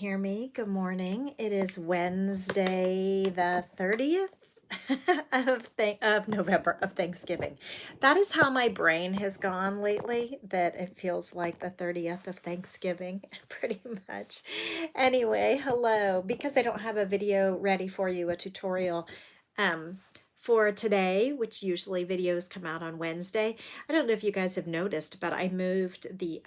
hear me? Good morning. It is Wednesday, the 30th of November, of Thanksgiving. That is how my brain has gone lately, that it feels like the 30th of Thanksgiving, pretty much. Anyway, hello. Because I don't have a video ready for you, a tutorial um, for today, which usually videos come out on Wednesday. I don't know if you guys have noticed, but I moved the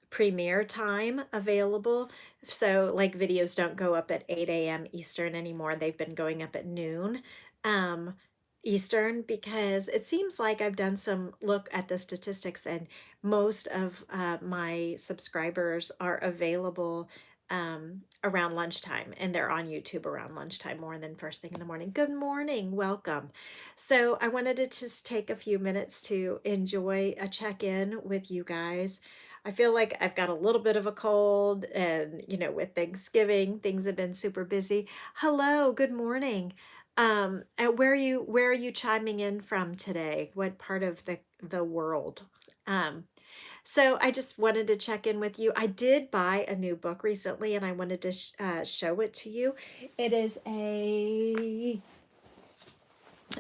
premiere time available. So like videos don't go up at 8 a.m. Eastern anymore. They've been going up at noon um, Eastern, because it seems like I've done some look at the statistics, and most of my subscribers are available around lunchtime, and they're on YouTube around lunchtime more than first thing in the morning. Good morning, welcome. So I wanted to just take a few minutes to enjoy a check-in with you guys. I feel like I've got a little bit of a cold, and with Thanksgiving, things have been super busy. Hello, good morning. And where are you chiming in from today? What part of the world? Um, so I just wanted to check in with you. I did buy a new book recently, and I wanted to show it to you. It is a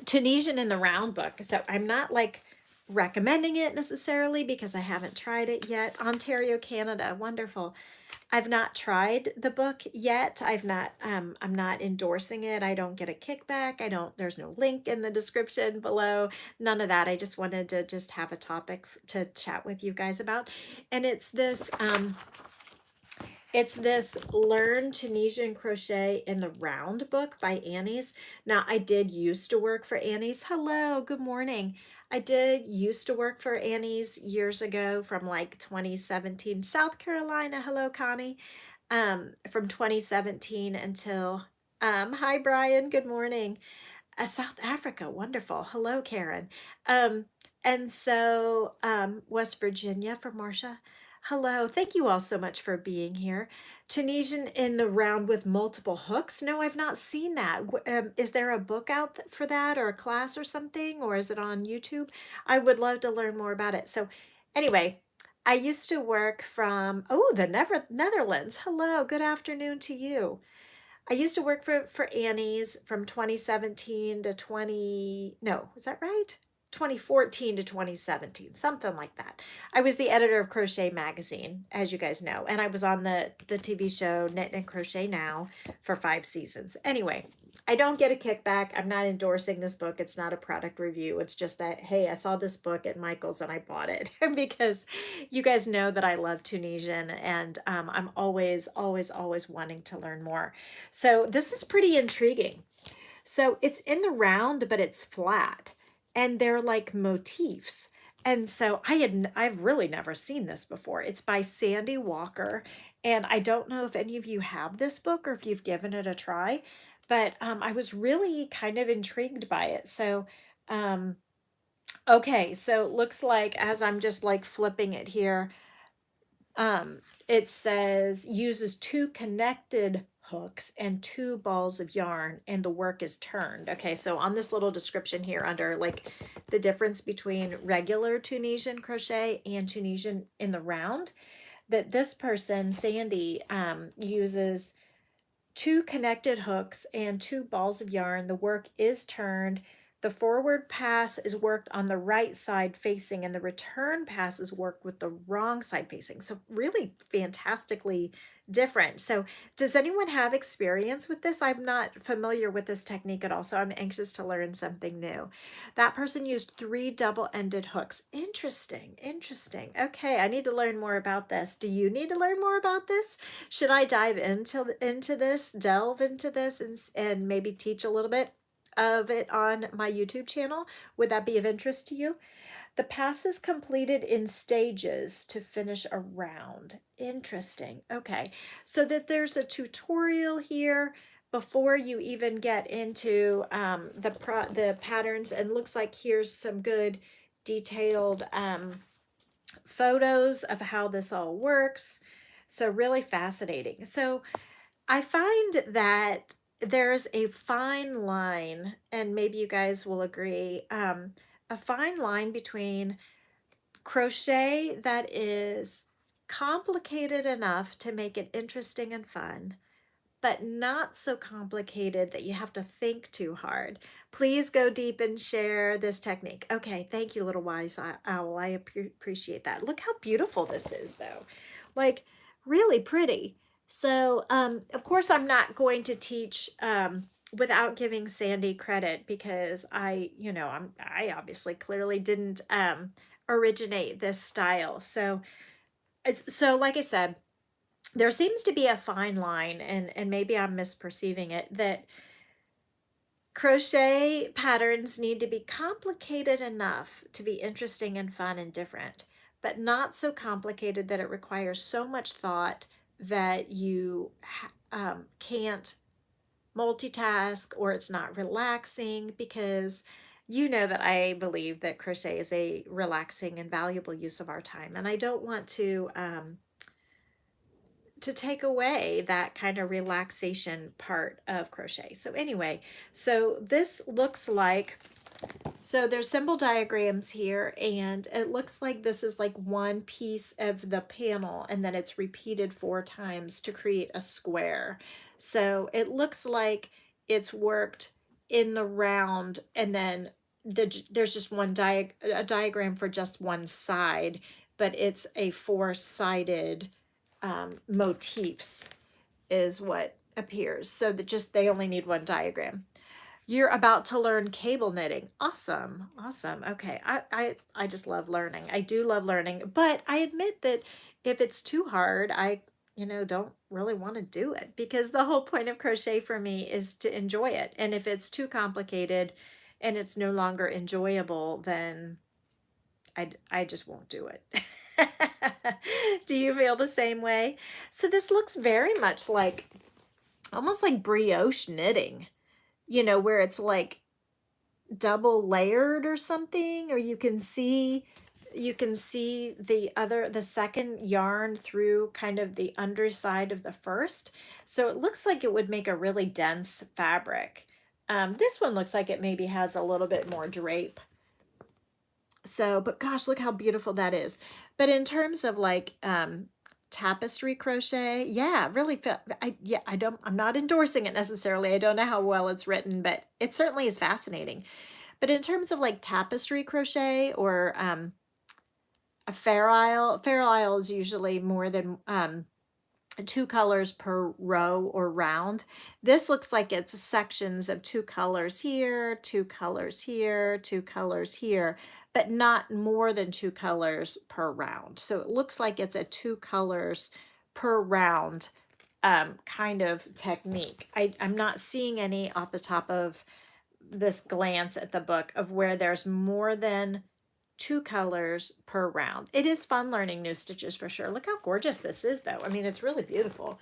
Tunisian in the Round book. So I'm not like recommending it necessarily because I haven't tried it yet. Ontario, Canada, wonderful. I've not tried the book yet. I'm not endorsing it. I don't get a kickback. There's no link in the description below. None of that. I just wanted to just have a topic to chat with you guys about. And it's this Learn Tunisian Crochet in the Round book by Annie's. Now, I did used to work for Annie's. Hello, good morning. I did used to work for Annie's years ago, from like 2017, South Carolina. Hello, Connie. From 2017 until, hi, Brian, good morning. South Africa, wonderful. Hello, Karen. Um, and so West Virginia for Marcia. Hello, thank you all so much for being here. Tunisian in the Round with multiple hooks. No, I've not seen that. Is there a book out for that, or a class or something, or is it on YouTube? I would love to learn more about it. So anyway, I used to work from, oh, the Netherlands. Hello, good afternoon to you. I used to work for Annie's from 2017 to 20, no, is that right? 2014 to 2017, something like that. I was the editor of Crochet Magazine, as you guys know, and I was on the TV show Knit and Crochet Now for 5 seasons. Anyway, I don't get a kickback. I'm not endorsing this book. It's not a product review. It's just that, hey, I saw this book at Michael's and I bought it because you guys know that I love Tunisian, and I'm always, always, always wanting to learn more. So this is pretty intriguing. So it's in the round, but it's flat, and they're like motifs. And so I've really never seen this before. It's by Sandy Walker, and I don't know if any of you have this book or if you've given it a try, but I was really kind of intrigued by it. So okay, so it looks like, as I'm just like flipping it here, it says uses 2 connected hooks and 2 balls of yarn, and the work is turned. Okay, so on this little description here, under like the difference between regular Tunisian crochet and Tunisian in the round, that this person, Sandy, uses 2 connected hooks and 2 balls of yarn. The work is turned. The forward pass is worked on the right side facing, and the return pass is worked with the wrong side facing. So really fantastically different. So does anyone have experience with this? I'm not familiar with this technique at all, so I'm anxious to learn something new. That person used 3 double-ended hooks. Interesting, interesting. Okay, I need to learn more about this. Do you need to learn more about this? Should I dive into this, delve into this, and maybe teach a little bit of it on my YouTube channel? Would that be of interest to you? The pass is completed in stages to finish a round. Interesting. Okay, so that there's a tutorial here before you even get into the patterns, and looks like here's some good detailed photos of how this all works. So really fascinating. So I find that there's a fine line, and maybe you guys will agree, a fine line between crochet that is complicated enough to make it interesting and fun, but not so complicated that you have to think too hard. Please go deep and share this technique. Okay, thank you, little wise owl. I appreciate that. Look how beautiful this is, though. Like, really pretty. So, of course, I'm not going to teach without giving Sandy credit because I obviously clearly didn't originate this style. So, like I said, there seems to be a fine line, and maybe I'm misperceiving it, that crochet patterns need to be complicated enough to be interesting and fun and different, but not so complicated that it requires so much thought that you can't multitask, or it's not relaxing, because you know that I believe that crochet is a relaxing and valuable use of our time, and I don't want to take away that kind of relaxation part of crochet. So anyway, so this looks like, so there's symbol diagrams here, and it looks like this is like one piece of the panel, and then it's repeated 4 times to create a square. So it looks like it's worked in the round, and then there's just one a diagram for just one side, but it's a 4-sided motifs is what appears. So that just, they only need one diagram. You're about to learn cable knitting. Awesome. Awesome. Okay. I just love learning. I do love learning, but I admit that if it's too hard, I don't really want to do it, because the whole point of crochet for me is to enjoy it. And if it's too complicated and it's no longer enjoyable, then I just won't do it. Do you feel the same way? So this looks very much like, almost like brioche knitting, where it's like double layered or something, or you can see the second yarn through kind of the underside of the first. So it looks like it would make a really dense fabric. This one looks like it maybe has a little bit more drape. So, but gosh, look how beautiful that is. But in terms of like tapestry crochet, yeah, really I'm not endorsing it necessarily. I don't know how well it's written, but it certainly is fascinating. But in terms of like tapestry crochet, or a fair isle is usually more than 2 colors per row or round. This looks like it's sections of 2 colors here, 2 colors here, 2 colors here, but not more than 2 colors per round. So it looks like it's a 2 colors per round kind of technique. I'm not seeing any off the top of this glance at the book of where there's more than 2 colors per round. It is fun learning new stitches for sure. Look how gorgeous this is, though. I mean, it's really beautiful.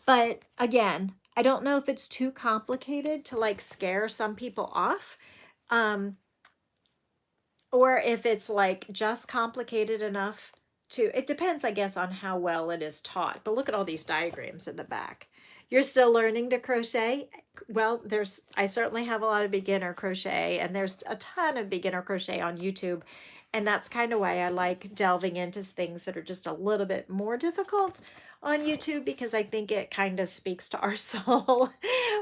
But again, I don't know if it's too complicated to like scare some people off, or if it's like just complicated enough to, it depends, I guess, on how well it is taught. But look at all these diagrams in the back. You're still learning to crochet? Well, I certainly have a lot of beginner crochet, and there's a ton of beginner crochet on YouTube. And that's kind of why I like delving into things that are just a little bit more difficult on YouTube, because I think it kind of speaks to our soul.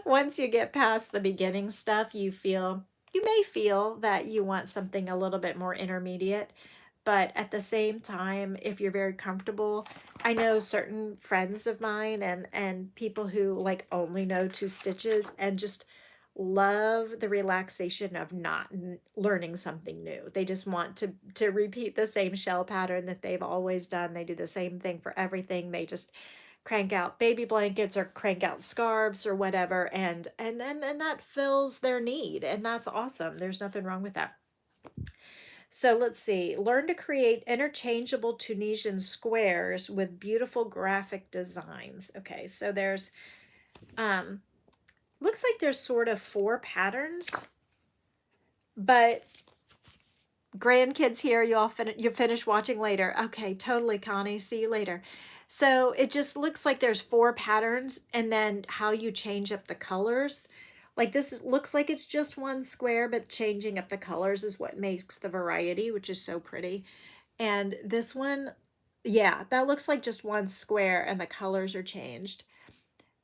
Once you get past the beginning stuff, you may feel that you want something a little bit more intermediate. But at the same time, if you're very comfortable, I know certain friends of mine and people who like only know 2 stitches and just love the relaxation of not learning something new. They just want to repeat the same shell pattern that they've always done. They do the same thing for everything. They just crank out baby blankets or crank out scarves or whatever, and then that fills their need, and that's awesome. There's nothing wrong with that. So let's see. Learn to create interchangeable Tunisian squares with beautiful graphic designs. Okay, so there's looks like there's sort of 4 patterns, but grandkids here, you finish watching later. Okay, totally, Connie. See you later. So it just looks like there's 4 patterns, and then how you change up the colors. Like this looks like it's just one square, but changing up the colors is what makes the variety, which is so pretty. And this one Yeah, that looks like just one square and the colors are changed.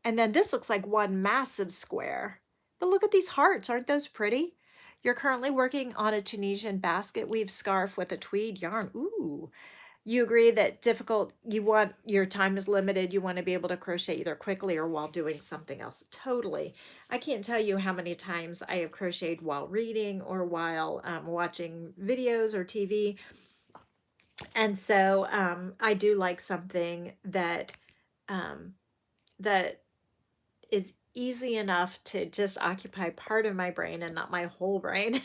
And then this looks like one massive square. But look at these hearts. Aren't those pretty? You're currently working on a Tunisian basket weave scarf with a tweed yarn. Ooh. You agree that you want your time is limited. You want to be able to crochet either quickly or while doing something else. Totally. I can't tell you how many times I have crocheted while reading or while watching videos or TV. And so I do like something um, that is easy enough to just occupy part of my brain and not my whole brain.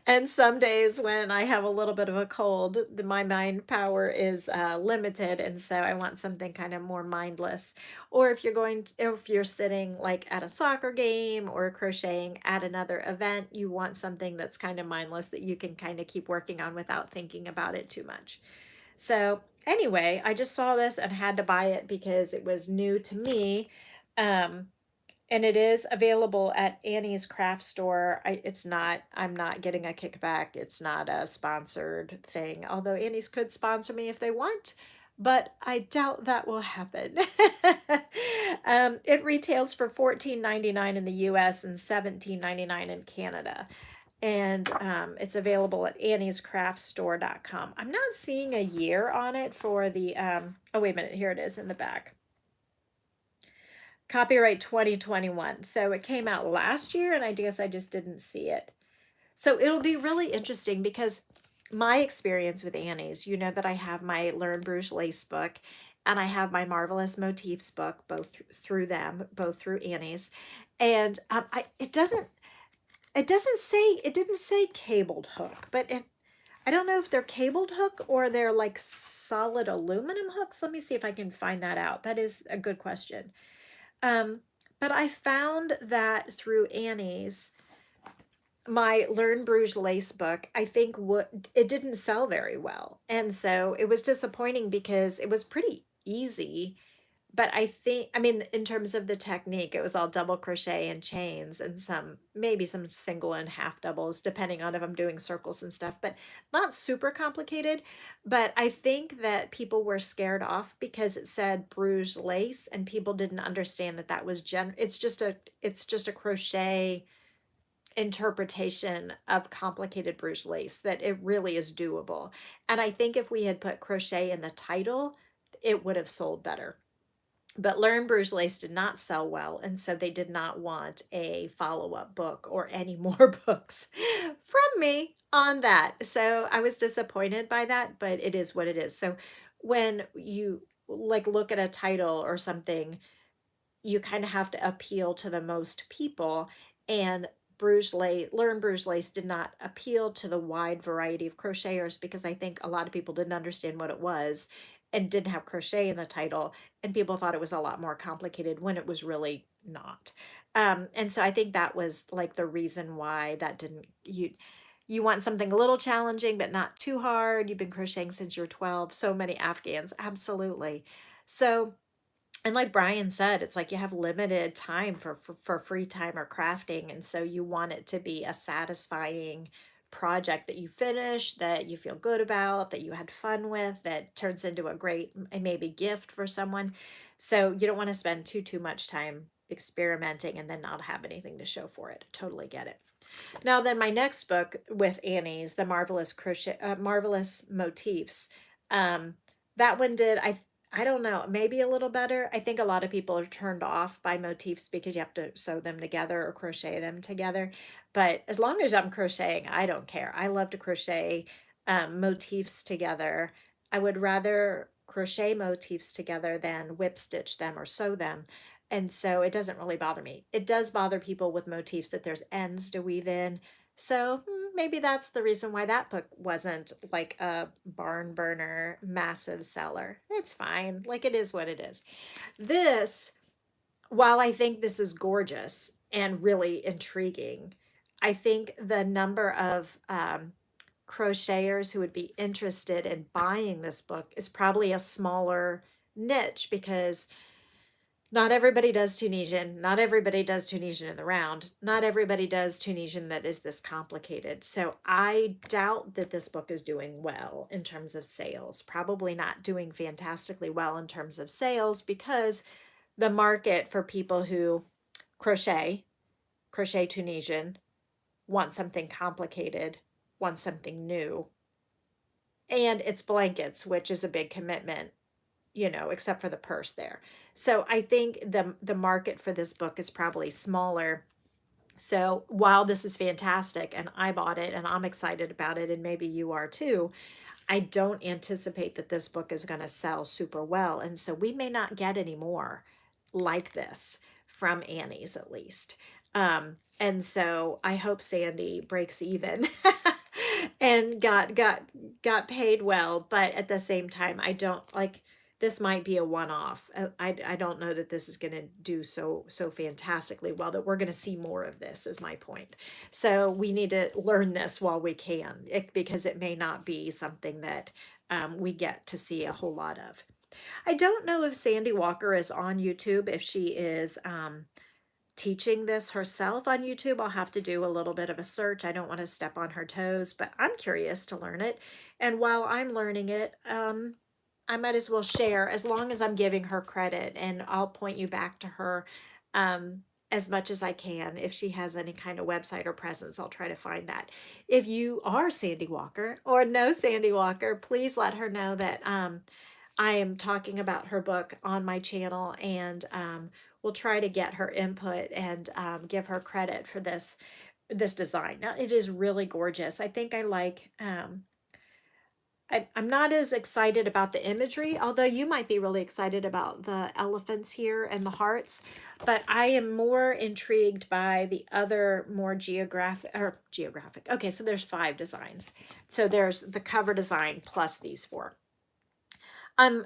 And some days when I have a little bit of a cold, my mind power is limited, and so I want something kind of more mindless. Or if you're sitting like at a soccer game or crocheting at another event, you want something that's kind of mindless that you can kind of keep working on without thinking about it too much. So anyway, I just saw this and had to buy it because it was new to me. Um, and it is available at Annie's craft store. I'm not getting a kickback. It's not a sponsored thing, although Annie's could sponsor me if they want, but I doubt that will happen. It retails for $14.99 in the US and $17.99 in Canada. And it's available at anniescraftstore.com. I'm not seeing a year on it for the, oh, wait a minute, here it is in the back. Copyright 2021. So it came out last year, and I guess I just didn't see it. So it'll be really interesting because my experience with Annie's, you know that I have my Learn Bruges Lace book and I have my Marvelous Motifs book, both through them, both through Annie's. And it didn't say cabled hook, but I don't know if they're cabled hook or they're like solid aluminum hooks. Let me see if I can find that out. That is a good question. Um, but I found that through Annie's, my Learn Bruges Lace book, I think it didn't sell very well. And so it was disappointing because it was pretty easy. But I mean, in terms of the technique, it was all double crochet and chains and maybe some single and half doubles, depending on if I'm doing circles and stuff, but not super complicated. But I think that people were scared off because it said Bruges lace and people didn't understand that that was it's just a crochet interpretation of complicated Bruges lace, that it really is doable. And I think if we had put crochet in the title, it would have sold better. But Learn Bruges Lace did not sell well, and so they did not want a follow-up book or any more books from me on that. So I was disappointed by that, but it is what it is. So when you like look at a title or something, you kind of have to appeal to the most people, and Learn Bruges Lace did not appeal to the wide variety of crocheters because I think a lot of people didn't understand what it was and didn't have crochet in the title, and people thought it was a lot more complicated when it was really not. And so I think that was like the reason why that didn't you want something a little challenging but not too hard. You've been crocheting since you're 12. So many Afghans, absolutely. So and like Brian said, it's like you have limited time for free time or crafting. And so you want it to be a satisfying project that you finish, that you feel good about, that you had fun with, that turns into a great maybe gift for someone. So you don't want to spend too much time experimenting and then not have anything to show for it. Totally get it. Now then, my next book with Annie's, the Marvelous Motifs. Um, that one did I don't know, maybe a little better. I think a lot of people are turned off by motifs because you have to sew them together or crochet them together. But as long as I'm crocheting, I don't care. I love to crochet motifs together. I would rather crochet motifs together than whip stitch them or sew them. And so it doesn't really bother me. It does bother people with motifs that there's ends to weave in. So maybe that's the reason why that book wasn't like a barn burner, massive seller. It's fine. Like it is what it is. This, while I think this is gorgeous and really intriguing, I think the number of crocheters who would be interested in buying this book is probably a smaller niche because Not everybody does Tunisian. Not everybody does Tunisian in the round. Not everybody does Tunisian that is this complicated. So I doubt that this book is doing well in terms of sales. Probably not doing fantastically well in terms of sales because the market for people who crochet, crochet Tunisian, want something complicated, want something new. And it's blankets, which is a big commitment, you know, except for the purse there. So I think the market for this book is probably smaller. So while this is fantastic and I bought it and I'm excited about it and maybe you are too, I don't anticipate that this book is going to sell super well. And so we may not get any more like this from Annie's at least. And so I hope Sandy breaks even and got paid well, but at the same time, I don't like this might be a one-off. I don't know that this is going to do so fantastically well that we're going to see more of this is my point. So we need to learn this while we can because it may not be something that we get to see a whole lot of. I don't know if Sandy Walker is on YouTube, if she is teaching this herself on YouTube. I'll have to do a little bit of a search. I don't want to step on her toes, but I'm curious to learn it. And while I'm learning it, I might as well share as long as I'm giving her credit, and I'll point you back to her as much as I can. If she has any kind of website or presence, I'll try to find that. If you are Sandy Walker or know Sandy Walker, please let her know that I am talking about her book on my channel, and we'll try to get her input and give her credit for this design. Now it is really gorgeous. I think I like I'm not as excited about the imagery, although you might be really excited about the elephants here and the hearts, but I am more intrigued by the other more geographic. Okay, so there's 5 designs. So there's the cover design plus these 4. I'm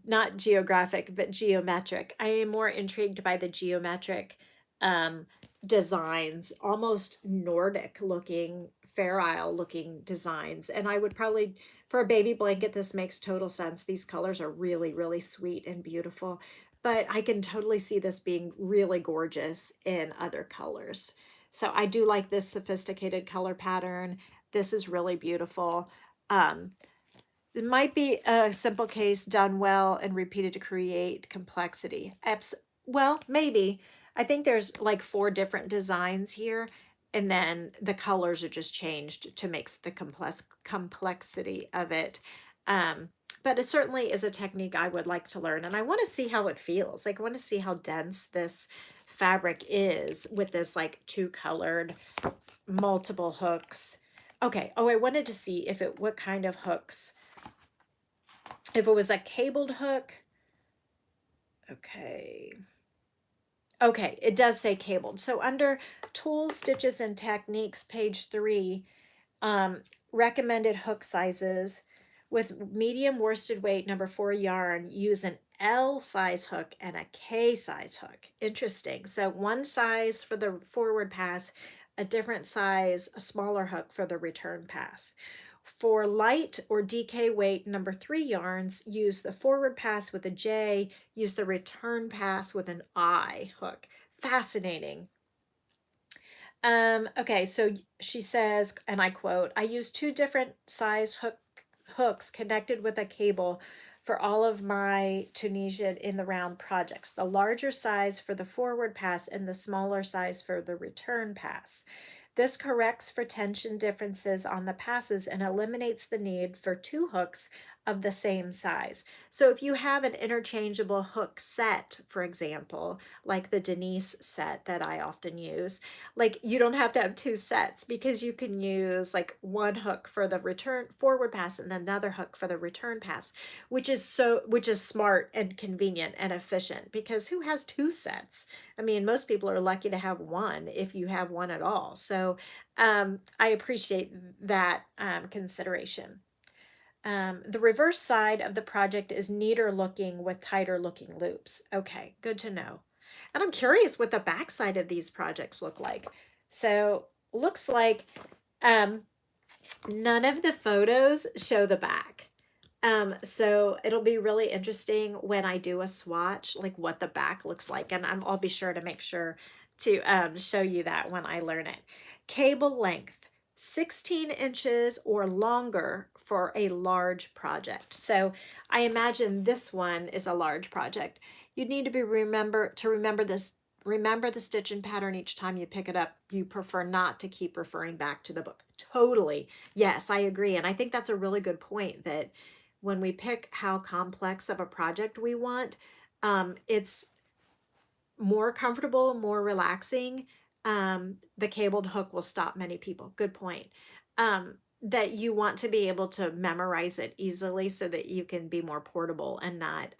not geographic, but geometric. I am more intrigued by the geometric designs, almost Nordic looking, Fair Isle looking designs. And I would probably, for a baby blanket, this makes total sense. These colors are really, really sweet and beautiful. But I can totally see this being really gorgeous in other colors. So I do like this sophisticated color pattern. This is really beautiful. It might be a simple case done well and repeated to create complexity. Well, maybe. I think there's like 4 different designs here, and then the colors are just changed to make the complexity of it. But it certainly is a technique I would like to learn, and I want to see how it feels. Like I want to see how dense this fabric is with this like 2-colored multiple hooks. Okay. Oh, I wanted to see if what kind of hooks. If it was a cabled hook, okay. Okay, it does say cabled. So under tools, stitches, and techniques, page 3, recommended hook sizes with medium worsted weight number 4 yarn, use an L size hook and a K size hook. Interesting. So one size for the forward pass, a different size, a smaller hook for the return pass. For light or DK weight number 3 yarns, use the forward pass with a J, use the return pass with an I hook. Fascinating. Okay, so she says, and I quote, I use 2 different size hooks connected with a cable for all of my Tunisian in the round projects. The larger size for the forward pass and the smaller size for the return pass. This corrects for tension differences on the passes and eliminates the need for 2 hooks of the same size. So if you have an interchangeable hook set, for example, like the Denise set that I often use, like you don't have to have 2 sets because you can use like 1 hook for the return forward pass and then another hook for the return pass, which is smart and convenient and efficient, because who has 2 sets? I mean, most people are lucky to have 1 if you have 1 at all. So I appreciate that consideration. The reverse side of the project is neater looking with tighter looking loops. Okay, good to know. And I'm curious what the back side of these projects look like. So looks like none of the photos show the back. So it'll be really interesting when I do a swatch, like what the back looks like. And I'll be sure to make sure to show you that when I learn it. Cable length, 16 inches or longer for a large project. So I imagine this one is a large project. You need to remember this. Remember the stitch and pattern each time you pick it up. You prefer not to keep referring back to the book. Totally. Yes, I agree. And I think that's a really good point, that when we pick how complex of a project we want, it's more comfortable, more relaxing. The cabled hook will stop many people. Good point. That you want to be able to memorize it easily so that you can be more portable and not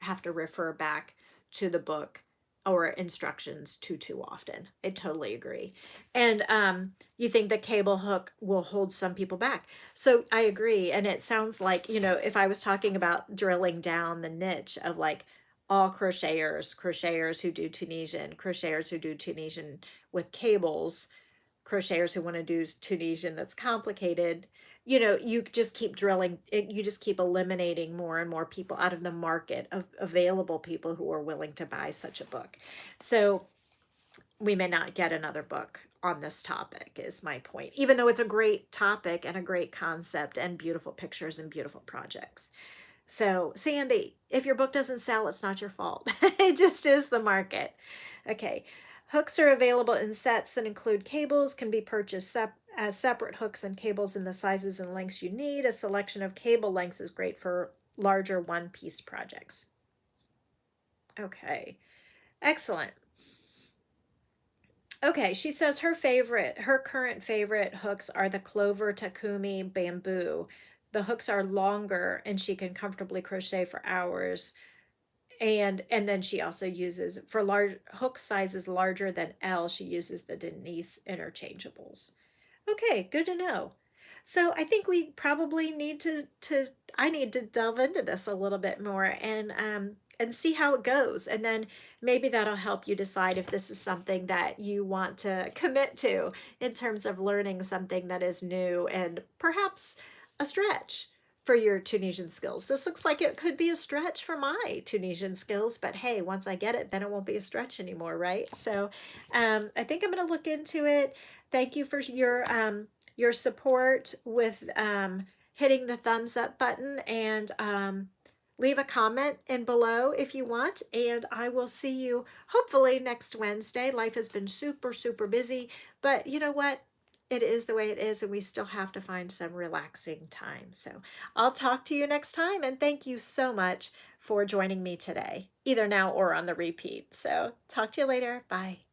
have to refer back to the book or instructions too often. I totally agree. And you think the cable hook will hold some people back. So I agree. And it sounds like, if I was talking about drilling down the niche of like all crocheters who do Tunisian with cables, crocheters who want to do Tunisian that's complicated, you just keep drilling, you just keep eliminating more and more people out of the market of available people who are willing to buy such a book. So we may not get another book on this topic, is my point, even though it's a great topic and a great concept and beautiful pictures and beautiful projects. So, Sandy, if your book doesn't sell, it's not your fault. It just is the market. Okay. Hooks are available in sets that include cables, can be purchased as separate hooks and cables in the sizes and lengths you need. A selection of cable lengths is great for larger one-piece projects. Okay. Excellent. Okay, she says her current favorite hooks are the Clover Takumi bamboo. The hooks are longer and she can comfortably crochet for hours. And then she also uses, for large hook sizes larger than L, she uses the Denise interchangeables. Okay, good to know. So I think we probably need to I need to delve into this a little bit more and see how it goes. And then maybe that'll help you decide if this is something that you want to commit to in terms of learning something that is new and perhaps a stretch for your Tunisian skills. This looks like it could be a stretch for my Tunisian skills, but hey, once I get it, then it won't be a stretch anymore, right? So I think I'm going to look into it. Thank you for your support with hitting the thumbs up button, and leave a comment in below if you want. And I will see you hopefully next Wednesday. Life has been super, super busy, but you know what? It is the way it is, and we still have to find some relaxing time. So I'll talk to you next time, and thank you so much for joining me today, either now or on the repeat. So talk to you later. Bye.